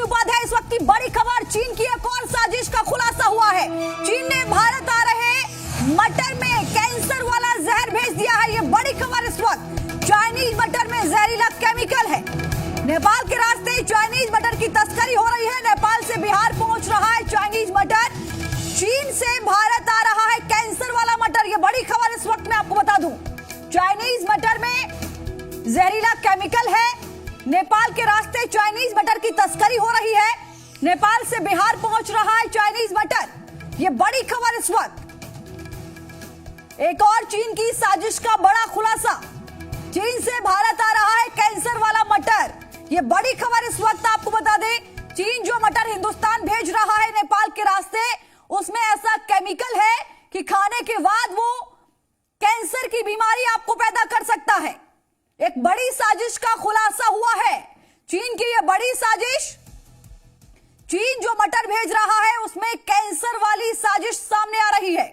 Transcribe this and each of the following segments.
रश्मि उपाध्याय, इस वक्त की बड़ी खबर, चीन की एक और साजिश का खुलासा हुआ है। चीन ने भारत आ रहे मटर में कैंसर वाला जहर भेज दिया है। ये बड़ी खबर इस वक्त। चाइनीज मटर में जहरीला केमिकल है। नेपाल के रास्ते चाइनीज मटर की तस्करी हो रही है। नेपाल से बिहार पहुंच रहा है चाइनीज मटर। चीन से भारत आ रहा है कैंसर वाला मटर। ये बड़ी खबर इस वक्त मैं आपको बता दूं। चाइनीज मटर में जहरीला केमिकल है। नेपाल के रास्ते चाइनीज मटर की तस्करी हो रही है। नेपाल से बिहार पहुंच रहा है चाइनीज मटर। ये बड़ी खबर इस वक्त। एक और चीन की साजिश का बड़ा खुलासा। चीन से भारत आ रहा है कैंसर वाला मटर। ये बड़ी खबर इस वक्त आपको बता दें। चीन जो मटर हिंदुस्तान भेज रहा है नेपाल के रास्ते, उसमें ऐसा केमिकल है कि खाने के बाद वो कैंसर की बीमारी आपको पैदा कर सकता है। एक बड़ी साजिश का खुलासा हुआ है। चीन की यह बड़ी साजिश, चीन जो मटर भेज रहा है उसमें कैंसर वाली साजिश सामने आ रही है।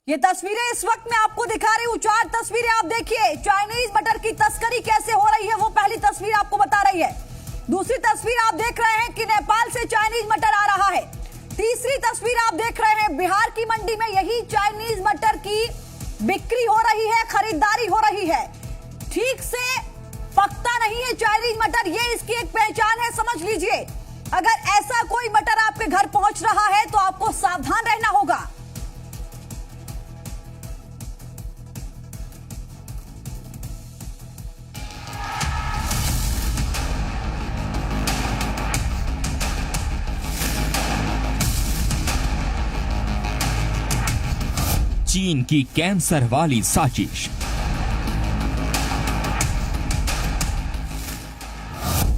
ये तस्वीरें इस वक्त मैं आपको दिखा रही हूं। 4 तस्वीरें आप देखिए। चाइनीज मटर की तस्करी कैसे हो रही है वो पहली तस्वीर आपको बता रही है। दूसरी तस्वीर आप देख रहे हैं कि नेपाल से चाइनीज मटर आ रहा है। तीसरी तस्वीर आप देख रहे हैं बिहार की मंडी में यही चाइनीज मटर की बिक्री हो रही है, खरीदारी हो रही है। ठीक से पकता नहीं है चाइनीज मटर, ये इसकी एक पहचान है, समझ लीजिए। अगर ऐसा कोई मटर आपके घर पहुंच रहा है तो आपको सावधान रहना होगा। चीन की कैंसर वाली साजिश।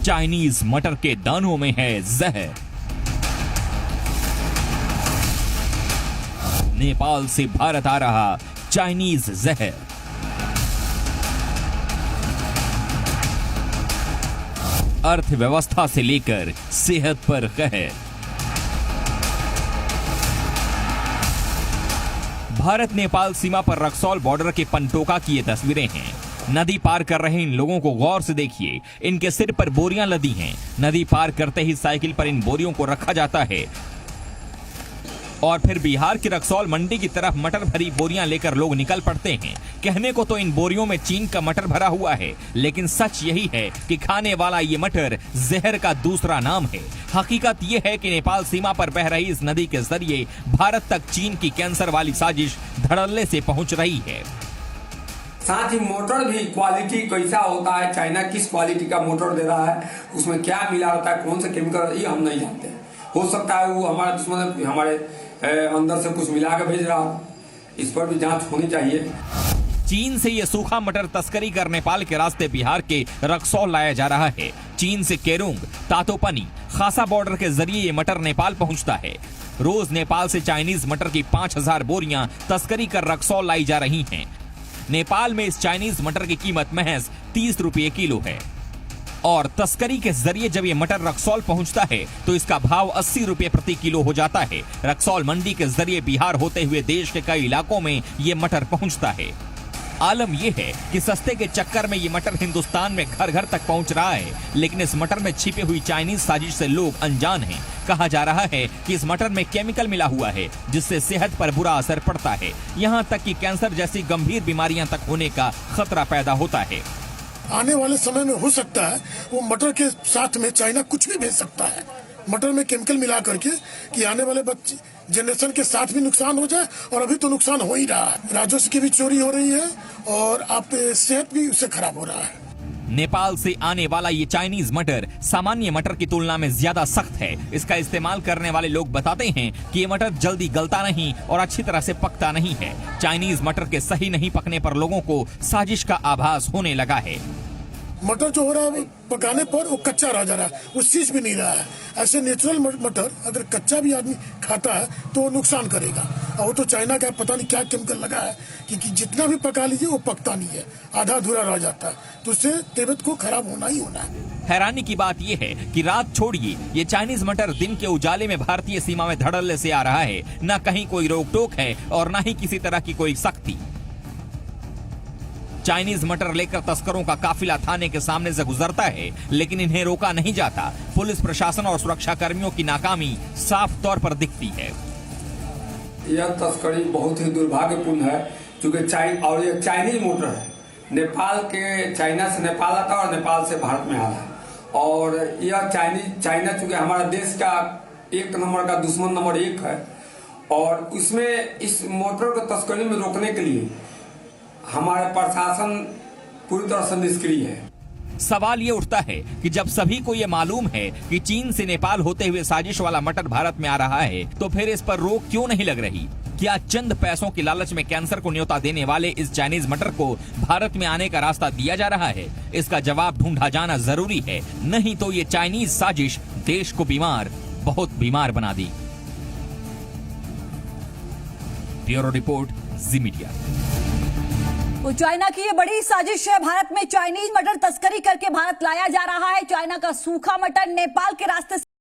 चाइनीज मटर के दानों में है जहर। नेपाल से भारत आ रहा चाइनीज जहर। अर्थव्यवस्था से लेकर सेहत पर कहर। भारत नेपाल सीमा पर रक्सौल बॉर्डर के पनटोका की ये तस्वीरें हैं। नदी पार कर रहे इन लोगों को गौर से देखिए। इनके सिर पर बोरियां लदी हैं। नदी पार करते ही साइकिल पर इन बोरियों को रखा जाता है और फिर बिहार की रक्सौल मंडी की तरफ मटर भरी बोरियां लेकर लोग निकल पड़ते हैं। कहने को तो इन बोरियों में चीन का मटर भरा हुआ है, लेकिन सच यही है कि खाने वाला ये मटर जहर का दूसरा नाम है। हकीकत ये है कि नेपाल सीमा पर बह रही इस नदी के जरिए भारत तक चीन की कैंसर वाली साजिश धड़ल्ले से पहुंच रही है। साथ ही मोटर भी क्वालिटी कैसा होता है, चाइना किस क्वालिटी का मोटर दे रहा है, उसमें क्या मिला होता है, कौन सा केमिकल, ये हम नहीं जानते। हो सकता है वो हमारा दुश्मन हमारे अंदर से कुछ मिला के भेज रहा हो। इस पर भी जांच होनी चाहिए। चीन से ये सूखा मटर तस्करी कर नेपाल के रास्ते बिहार के रक्सौल लाया जा रहा है। चीन से केरुंग, तातोपनी, खासा बॉर्डर के जरिए ये मटर नेपाल पहुंचता है। रोज नेपाल से चाइनीज मटर की 5000 बोरियां तस्करी कर रक्सौल लाई जा रही हैं। नेपाल में इस चाइनीज मटर की कीमत महज 30 रुपये किलो है और तस्करी के जरिए जब ये मटर रक्सौल पहुंचता है तो इसका भाव 80 रुपये प्रति किलो हो जाता है। रक्सौल मंडी के जरिए बिहार होते हुए देश के कई इलाकों में ये मटर पहुंचता है। आलम यह है कि सस्ते के चक्कर में ये मटर हिंदुस्तान में घर घर तक पहुंच रहा है, लेकिन इस मटर में छिपी हुई चाइनीज साजिश से लोग अनजान हैं। कहा जा रहा है कि इस मटर में केमिकल मिला हुआ है जिससे सेहत पर बुरा असर पड़ता है। यहाँ तक कि कैंसर जैसी गंभीर बीमारियां तक होने का खतरा पैदा होता है। आने वाले समय में हो सकता है वो मटर के साथ में चाइना कुछ भी भेज सकता है, मटर में केमिकल मिला करके, कि आने वाले बच्चे जनरेशन के साथ भी नुकसान हो जाए। और अभी तो नुकसान हो ही रहा है, राजस्व की भी चोरी हो रही है और आप सेहत भी उससे खराब हो रहा है। नेपाल से आने वाला ये चाइनीज मटर सामान्य मटर की तुलना में ज्यादा सख्त है। इसका इस्तेमाल करने वाले लोग बताते हैं कि ये मटर जल्दी गलता नहीं और अच्छी तरह से पकता नहीं है। चाइनीज मटर के सही नहीं पकने पर लोगों को साजिश का आभास होने लगा है। मटर जो हो रहा है पकाने पर वो कच्चा रह जा रहा है, वो सीज भी नहीं रहा है। ऐसे नेचुरल मटर अगर कच्चा भी आदमी खाता है तो नुकसान करेगा। और वो तो चाइना का पता नहीं क्या केमिकल लगा है कि जितना भी पका लीजिए वो पकता नहीं है, आधा अधूरा रह जाता है, तो उससे तबीयत को खराब होना ही होना है। हैरानी की बात यह है कि रात छोड़िए ये चाइनीज मटर दिन के उजाले में भारतीय सीमा में धड़ल्ले से आ रहा है। न कहीं कोई रोक टोक है और न ही किसी तरह की कोई सख्ती। चाइनीज मटर लेकर तस्करों का काफिला थाने के सामने से गुजरता है, लेकिन इन्हें रोका नहीं जाता। पुलिस प्रशासन और सुरक्षा कर्मियों की नाकामी साफ तौर पर दिखती है। यह तस्करी बहुत ही दुर्भाग्यपूर्ण है, क्योंकि और ये चाइनीज मोटर है। नेपाल के चाइना से नेपाल आता है और नेपाल से भारत में आ रहा है। और यह चाइना चूंकि हमारा देश का एक नंबर का दुश्मन नंबर 1 है, और इसमें इस मोटर को तस्करी में रोकने के लिए हमारा प्रशासन पूरी तरह से निष्क्रिय है। सवाल ये उठता है कि जब सभी को ये मालूम है कि चीन से नेपाल होते हुए साजिश वाला मटर भारत में आ रहा है, तो फिर इस पर रोक क्यों नहीं लग रही? क्या चंद पैसों की लालच में कैंसर को न्योता देने वाले इस चाइनीज मटर को भारत में आने का रास्ता दिया जा रहा है? इसका जवाब ढूंढा जाना जरूरी है, नहीं तो ये चाइनीज साजिश देश को बीमार, बहुत बीमार बना दी। ब्यूरो रिपोर्ट, जी मीडिया। तो चाइना की ये बड़ी साजिश है। भारत में चाइनीज मटर तस्करी करके भारत लाया जा रहा है। चाइना का सूखा मटर नेपाल के रास्ते